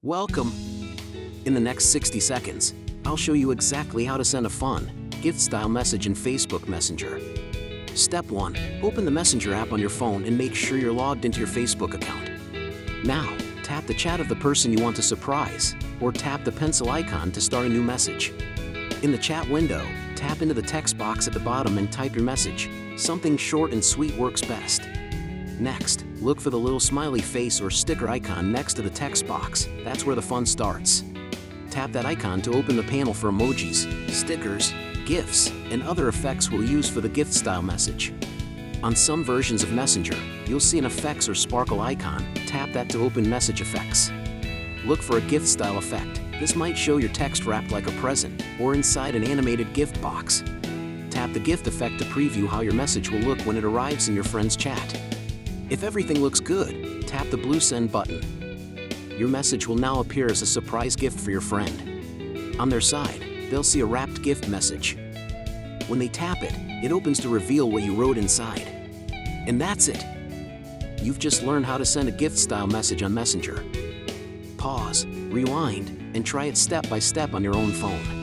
Welcome! In the next 60 seconds, I'll show you exactly how to send a fun, gift-style message in Facebook Messenger. Step 1. Open the Messenger app on your phone and make sure you're logged into your Facebook account. Now, tap the chat of the person you want to surprise, or tap the pencil icon to start a new message. In the chat window, tap into the text box at the bottom and type your message. Something short and sweet works best. Next, look for the little smiley face or sticker icon next to the text box. That's where the fun starts. Tap that icon to open the panel for emojis, stickers, GIFs, and other effects we'll use for the gift-style message. On some versions of Messenger, you'll see an effects or sparkle icon. Tap that to open message effects. Look for a gift-style effect. This might show your text wrapped like a present, or inside an animated gift box. Tap the gift effect to preview how your message will look when it arrives in your friend's chat. If everything looks good, tap the blue send button. Your message will now appear as a surprise gift for your friend. On their side, they'll see a wrapped gift message. When they tap it, it opens to reveal what you wrote inside. And that's it. You've just learned how to send a gift-style message on Messenger. Pause, rewind, and try it step by step on your own phone.